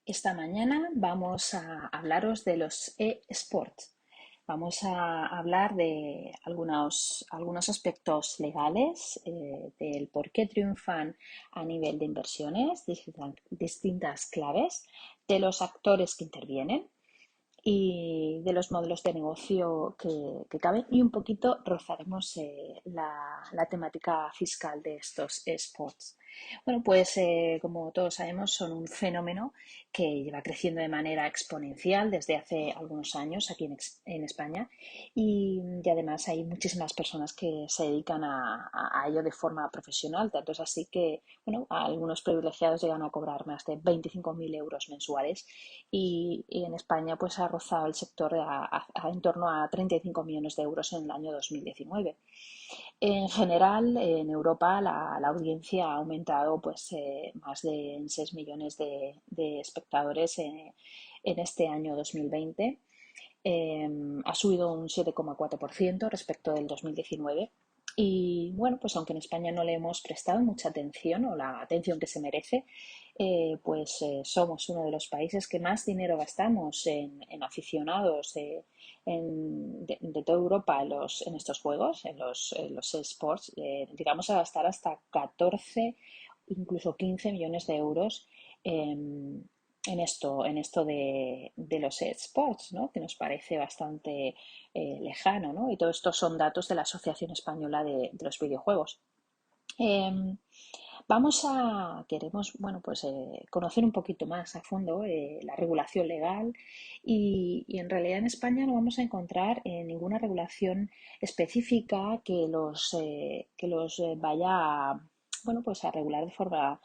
Esta mañana vamos a hablaros de los eSports. Vamos a hablar de algunos aspectos legales, del por qué triunfan a nivel de inversiones, distintas claves, de los actores que intervienen y de los modelos de negocio que caben y un poquito rozaremos la temática fiscal de estos esports. Bueno, pues como todos sabemos son un fenómeno que lleva creciendo de manera exponencial desde hace algunos años aquí en España y además hay muchísimas personas que se dedican a ello de forma profesional, tanto es así que bueno, algunos privilegiados llegan a cobrar más de 25.000 euros mensuales y en España pues ha rozado el sector en torno a 35 millones de euros en el año 2019. En general, en Europa la audiencia ha aumentado pues más de 6 millones de espectadores en este año 2020. Ha subido un 7,4% respecto del 2019. Y bueno, pues aunque en España no le hemos prestado mucha atención o la atención que se merece, somos uno de los países que más dinero gastamos en aficionados de toda Europa en estos juegos, en los esports. Llegamos a gastar hasta 14, incluso 15 millones de euros en esto de los esports, ¿no? Que nos parece bastante lejano, ¿no? Y todo esto son datos de la Asociación Española de los Videojuegos. Eh, queremos, bueno, pues conocer un poquito más a fondo la regulación legal y en realidad en España no vamos a encontrar ninguna regulación específica que los vaya bueno, pues a regular de forma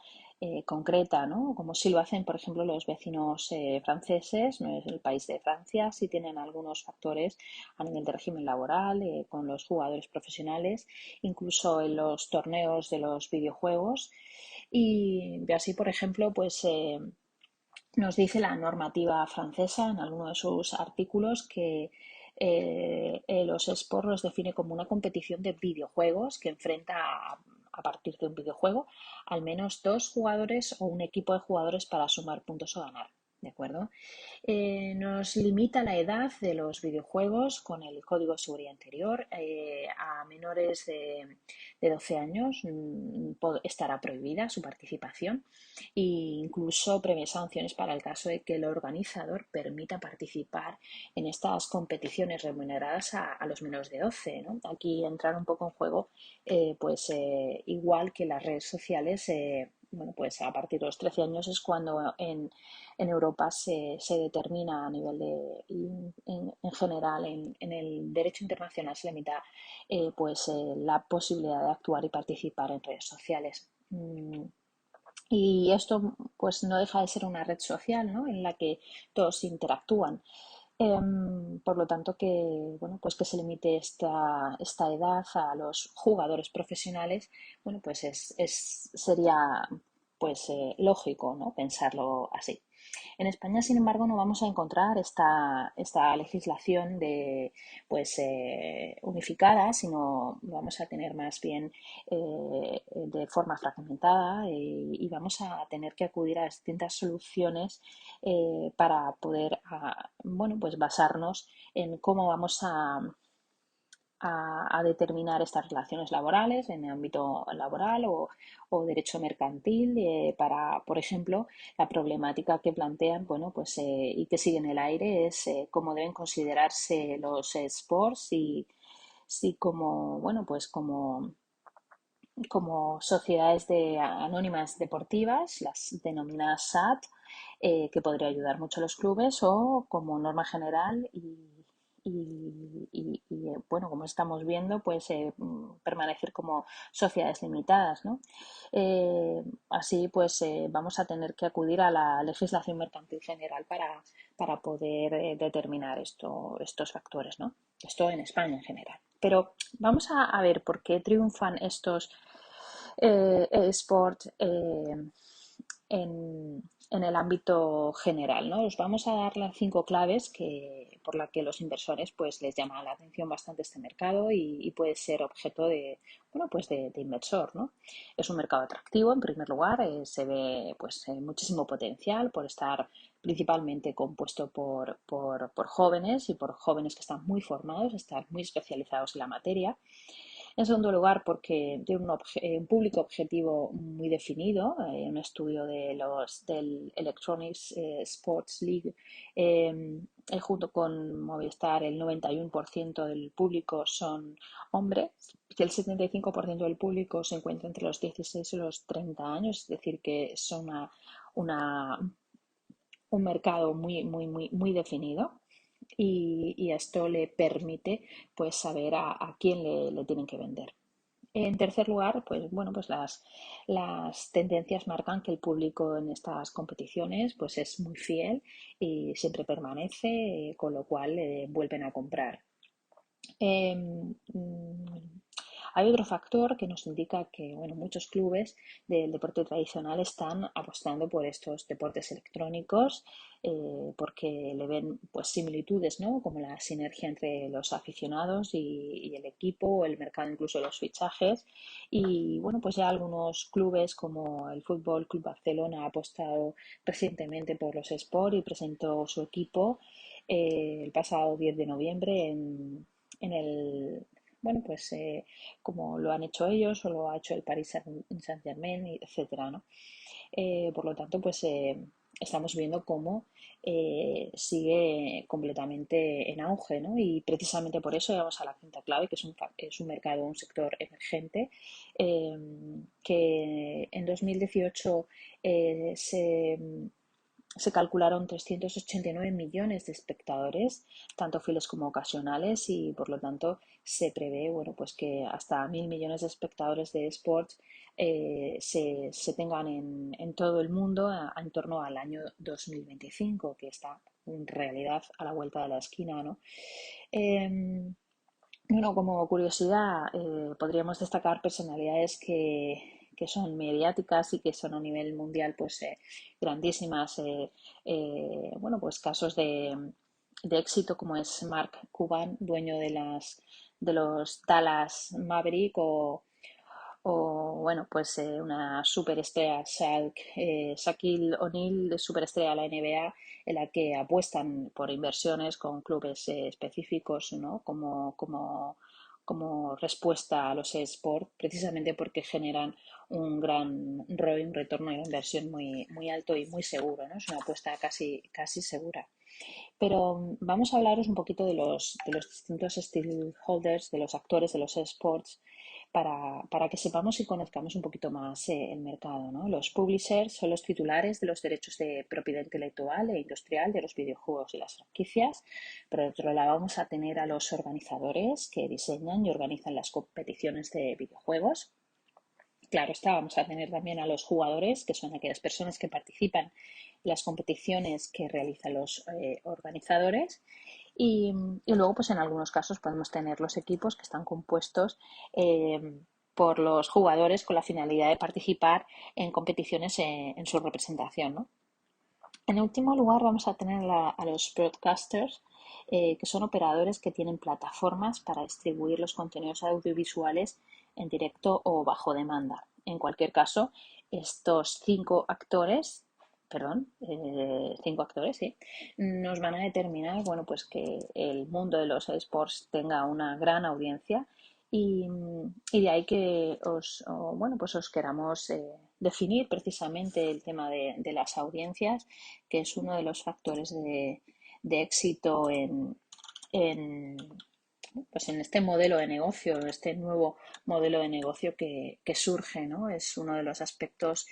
concreta, ¿no? Como si lo hacen, por ejemplo, los vecinos franceses, no es el país de Francia, sí tienen algunos factores a nivel de régimen laboral con los jugadores profesionales, incluso en los torneos de los videojuegos. Y así, por ejemplo, pues nos dice la normativa francesa en alguno de sus artículos que los esports los define como una competición de videojuegos que enfrenta a partir de un videojuego al menos dos jugadores o un equipo de jugadores para sumar puntos o ganar. ¿De acuerdo? Nos limita la edad de los videojuegos con el Código de Seguridad Interior. A menores de 12 años estará prohibida su participación e incluso prevé sanciones para el caso de que el organizador permita participar en estas competiciones remuneradas a los menores de 12, ¿no? Aquí entrar un poco en juego, igual que las redes sociales, bueno, pues a partir de los 13 años es cuando en Europa se determina a nivel en general, en el derecho internacional se limita la posibilidad de actuar y participar en redes sociales. Y esto pues no deja de ser una red social, ¿no? En la que todos interactúan. Por lo tanto, bueno, pues que se limite esta edad a los jugadores profesionales, bueno, pues sería pues lógico, ¿no? Pensarlo así. En España, sin embargo, no vamos a encontrar esta legislación unificada, sino vamos a tener más bien de forma fragmentada y vamos a tener que acudir a distintas soluciones para poder bueno, pues basarnos en cómo vamos a determinar estas relaciones laborales en el ámbito laboral o derecho mercantil para, por ejemplo, la problemática que plantean, bueno, pues y que sigue en el aire es cómo deben considerarse los sports y si como, bueno, pues como sociedades anónimas deportivas, las denominadas SAT, que podría ayudar mucho a los clubes o como norma general bueno, como estamos viendo, pues permanecer como sociedades limitadas, ¿no? Así pues vamos a tener que acudir a la legislación mercantil general para poder determinar estos factores, ¿no? Esto en España en general. Pero vamos a ver por qué triunfan estos eSports en el ámbito general, ¿no? Os vamos a dar las 5 claves por las que los inversores pues, les llama la atención bastante este mercado y puede ser objeto de, bueno, pues de inversor, ¿no? Es un mercado atractivo, en primer lugar, se ve pues, muchísimo potencial por estar principalmente compuesto por jóvenes y por jóvenes que están muy formados, están muy especializados en la materia. En segundo lugar, porque tiene un público objetivo muy definido. Un estudio del Electronics Sports League, junto con Movistar, el 91% del público son hombres, que el 75% del público se encuentra entre los 16 y los 30 años, es decir, que son una, un mercado muy definido. Y esto le permite pues saber a quién le tienen que vender. En tercer lugar, pues bueno, pues las tendencias marcan que el público en estas competiciones pues es muy fiel y siempre permanece, con lo cual vuelven a comprar. Hay otro factor que nos indica que bueno, muchos clubes del deporte tradicional están apostando por estos deportes electrónicos, porque le ven pues, similitudes, ¿no? Como la sinergia entre los aficionados y el equipo, el mercado incluso de los fichajes. Y bueno, pues ya algunos clubes como el Fútbol Club Barcelona ha apostado recientemente por los eSports y presentó su equipo el pasado 10 de noviembre en el, bueno, pues como lo han hecho ellos o lo ha hecho el Paris Saint-Germain, etcétera, ¿no? Por lo tanto, pues estamos viendo cómo sigue completamente en auge, ¿no? Y precisamente por eso llegamos a la quinta clave, que es un mercado, un sector emergente, eh, que en 2018 se calcularon 389 millones de espectadores, tanto fieles como ocasionales, y por lo tanto se prevé bueno, pues que hasta 1.000 millones de espectadores de esports se tengan en todo el mundo en torno al año 2025, que está en realidad a la vuelta de la esquina, ¿no? Eh, bueno, como curiosidad, podríamos destacar personalidades que son mediáticas y que son a nivel mundial pues grandísimas. Bueno, pues casos de éxito como es Mark Cuban, dueño de los Dallas Maverick, o bueno, pues una superestrella, Shaquille O'Neal, de superestrella de la NBA, en la que apuestan por inversiones con clubes específicos, ¿no? Como respuesta a los eSports, precisamente porque generan un gran ROI, un retorno de la inversión muy alto y muy seguro, ¿no? Es una apuesta casi segura. Pero vamos a hablaros un poquito de los distintos stakeholders, de los actores de los esports, para que sepamos y conozcamos un poquito más el mercado, ¿no? Los publishers son los titulares de los derechos de propiedad intelectual e industrial de los videojuegos y las franquicias. Por otro lado, vamos a tener a los organizadores que diseñan y organizan las competiciones de videojuegos. Claro está, vamos a tener también a los jugadores, que son aquellas personas que participan en las competiciones que realizan los organizadores. Y luego, pues en algunos casos podemos tener los equipos que están compuestos por los jugadores con la finalidad de participar en competiciones en su representación, ¿no? En último lugar, vamos a tener a los broadcasters, que son operadores que tienen plataformas para distribuir los contenidos audiovisuales en directo o bajo demanda. En cualquier caso, estos cinco actores, sí, nos van a determinar, bueno, pues que el mundo de los esports tenga una gran audiencia y, y de ahí que bueno, pues os queramos definir precisamente el tema de las audiencias, que es uno de los factores de éxito en, pues en este modelo de negocio, en este nuevo modelo de negocio que surge, ¿no? Es uno de los aspectos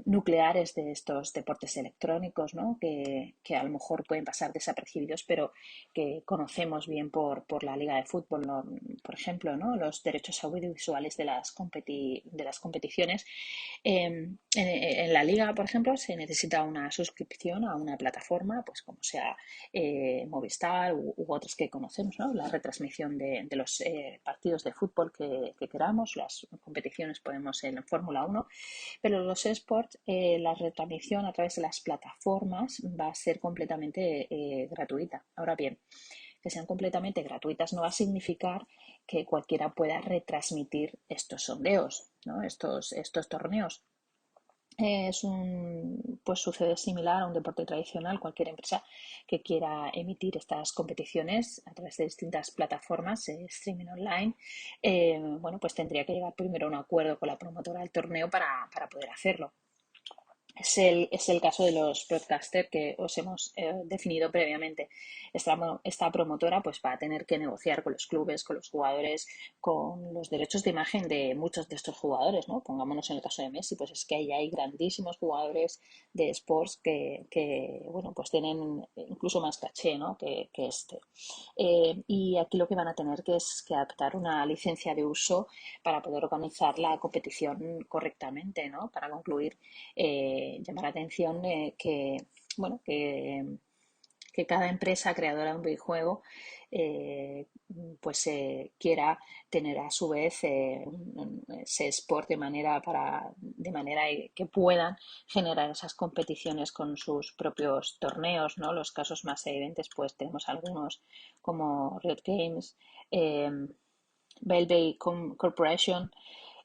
nucleares de estos deportes electrónicos, ¿no? Que a lo mejor pueden pasar desapercibidos, pero que conocemos bien por la Liga de Fútbol, ¿no? Por ejemplo, ¿no? Los derechos audiovisuales de las competiciones. En la Liga, por ejemplo, se necesita una suscripción a una plataforma, pues como sea Movistar u otras que conocemos, ¿no? La retransmisión de los partidos de fútbol que queramos, las competiciones podemos ser en Fórmula 1, pero los esports, la retransmisión a través de las plataformas va a ser completamente gratuita. Ahora bien, que sean completamente gratuitas no va a significar que cualquiera pueda retransmitir estos sondeos, ¿no? Estos torneos. Pues sucede similar a un deporte tradicional. Cualquier empresa que quiera emitir estas competiciones a través de distintas plataformas, streaming online, bueno, pues tendría que llegar primero a un acuerdo con la promotora del torneo para poder hacerlo. Es el caso de los broadcasters que os hemos definido previamente. Esta promotora pues va a tener que negociar con los clubes, con los jugadores, con los derechos de imagen de muchos de estos jugadores, ¿no? Pongámonos en el caso de Messi, pues es que ahí hay grandísimos jugadores de sports bueno, pues tienen incluso más caché, ¿no? que este. Y aquí lo que van a tener que es que adaptar una licencia de uso para poder organizar la competición correctamente, ¿no? Para concluir, llamar la atención bueno, que cada empresa creadora de un videojuego pues quiera tener a su vez ese sport de manera que puedan generar esas competiciones con sus propios torneos, ¿no? Los casos más evidentes pues tenemos algunos como Riot Games, eh, Valve Corporation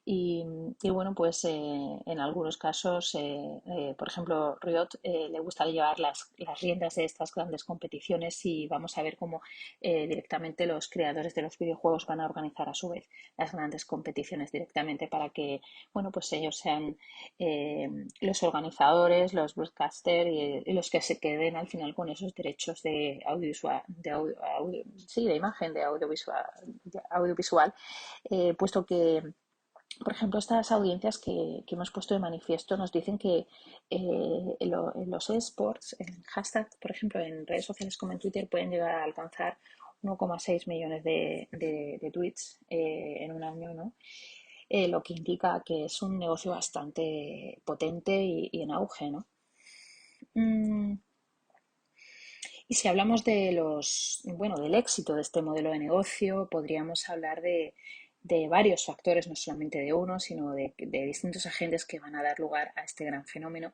y bueno, pues en algunos casos, por ejemplo, Riot le gusta llevar las riendas de estas grandes competiciones y vamos a ver cómo directamente los creadores de los videojuegos van a organizar a su vez las grandes competiciones directamente para que, bueno, pues ellos sean eh, los organizadores, los broadcasters y los que se queden al final con esos derechos de audiovisual, sí, de imagen, de audiovisual, puesto que por ejemplo, estas audiencias que hemos puesto de manifiesto nos dicen que en los esports, en hashtag, por ejemplo, en redes sociales como en Twitter, pueden llegar a alcanzar 1,6 millones de tweets en un año, ¿no? Lo que indica que es un negocio bastante potente y en auge, ¿no? Mm, y si hablamos bueno, del éxito de este modelo de negocio, podríamos hablar de varios factores, no solamente de uno, sino de distintos agentes que van a dar lugar a este gran fenómeno,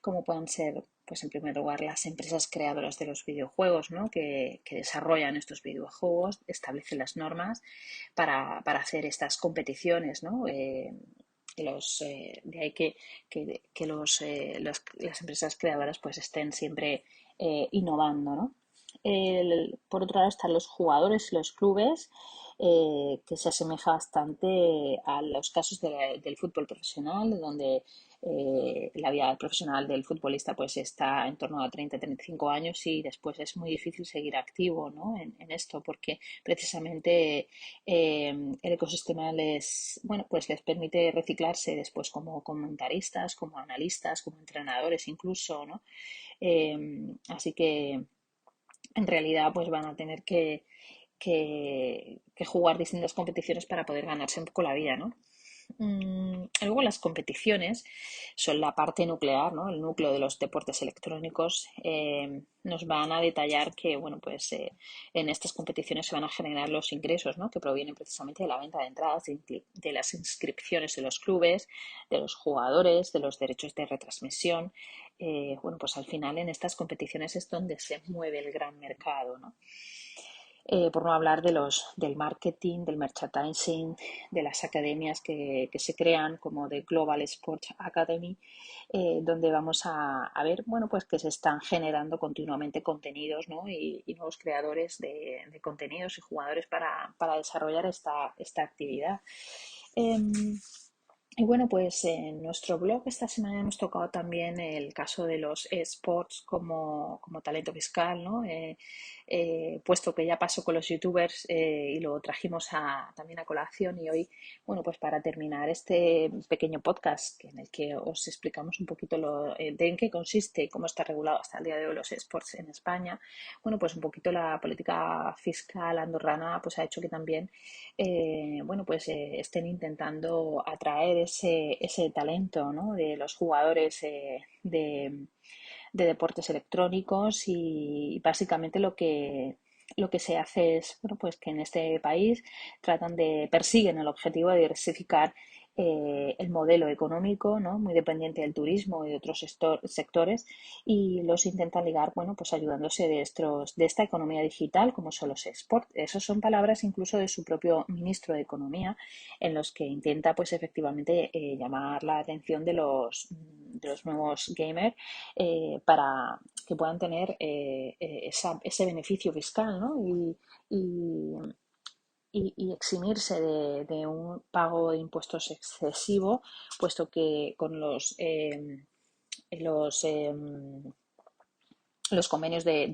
como pueden ser, pues en primer lugar, las empresas creadoras de los videojuegos, ¿no? que desarrollan estos videojuegos, establecen las normas para hacer estas competiciones, ¿no? De ahí que las empresas creadoras pues estén siempre innovando, ¿no? Por otro lado están los jugadores y los clubes, que se asemeja bastante a los casos del fútbol profesional, donde la vida profesional del futbolista pues está en torno a 30-35 años y después es muy difícil seguir activo, ¿no? en esto porque precisamente el ecosistema bueno, pues les permite reciclarse después como comentaristas, como analistas, como entrenadores incluso, ¿no? Así que en realidad pues van a tener que jugar distintas competiciones para poder ganarse un poco la vida, ¿no? Luego las competiciones son la parte nuclear, ¿no? El núcleo de los deportes electrónicos. Nos van a detallar que, bueno, pues en estas competiciones se van a generar los ingresos, ¿no? Que provienen precisamente de la venta de entradas, de las inscripciones de los clubes, de los jugadores, de los derechos de retransmisión. Bueno, pues al final en estas competiciones es donde se mueve el gran mercado, ¿no? Por no hablar del marketing, del merchandising, de las academias que se crean como de Global Sports Academy, donde vamos a ver, bueno, pues que se están generando continuamente contenidos, ¿no? y nuevos creadores de contenidos y jugadores para desarrollar esta actividad. Em, y bueno, pues en nuestro blog esta semana hemos tocado también el caso de los esports como talento fiscal, ¿no? Puesto que ya pasó con los youtubers y lo trajimos también a colación y hoy, bueno, pues para terminar este pequeño podcast en el que os explicamos un poquito de en qué consiste y cómo está regulado hasta el día de hoy los esports en España, bueno, pues un poquito la política fiscal andorrana pues ha hecho que también bueno, pues estén intentando atraer ese talento, ¿no? De los jugadores de deportes electrónicos y básicamente lo que se hace es, bueno, pues que en este país persiguen el objetivo de diversificar el modelo económico, ¿no? Muy dependiente del turismo y de otros sectores, y los intentan ligar, bueno, pues ayudándose de esta economía digital, como son los export. Esas son palabras incluso de su propio ministro de Economía, en los que intenta, pues efectivamente, llamar la atención de los nuevos gamers, para que puedan tener ese beneficio fiscal, ¿no? Y, y eximirse de un pago de impuestos excesivo, puesto que con los, eh, los convenios de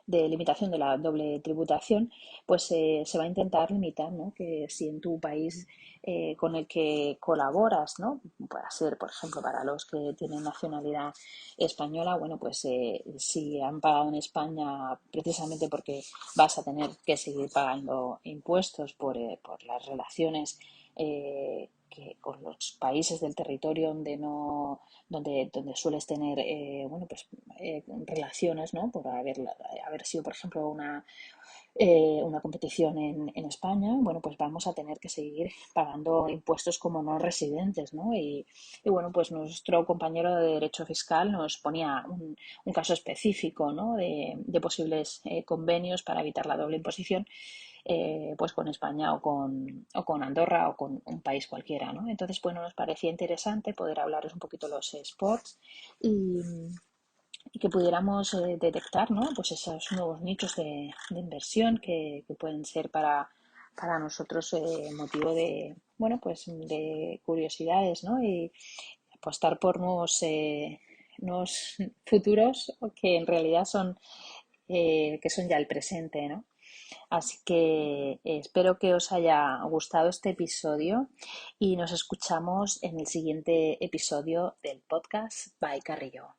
limitación de la doble tributación, pues se va a intentar limitar, ¿no? Que si en tu país con el que colaboras, ¿no? Puede ser, por ejemplo, para los que tienen nacionalidad española, bueno, pues si han pagado en España precisamente porque vas a tener que seguir pagando impuestos por las relaciones que con los países del territorio donde no donde sueles tener bueno, pues, relaciones, ¿no? Por haber sido, por ejemplo, una competición en España, bueno, pues vamos a tener que seguir pagando impuestos como no residentes, ¿no? Y bueno, pues nuestro compañero de Derecho Fiscal nos ponía un caso específico, ¿no? De posibles convenios para evitar la doble imposición, pues con España o con Andorra o con un país cualquiera, ¿no? Entonces, bueno, nos parecía interesante poder hablaros un poquito de los sports y, y que pudiéramos detectar, ¿no? Pues esos nuevos nichos de inversión que pueden ser para nosotros motivo de, bueno, pues de curiosidades, ¿no? Y apostar por nuevos futuros que en realidad que son ya el presente, ¿no? Así que espero que os haya gustado este episodio y nos escuchamos en el siguiente episodio del podcast by Carrillo.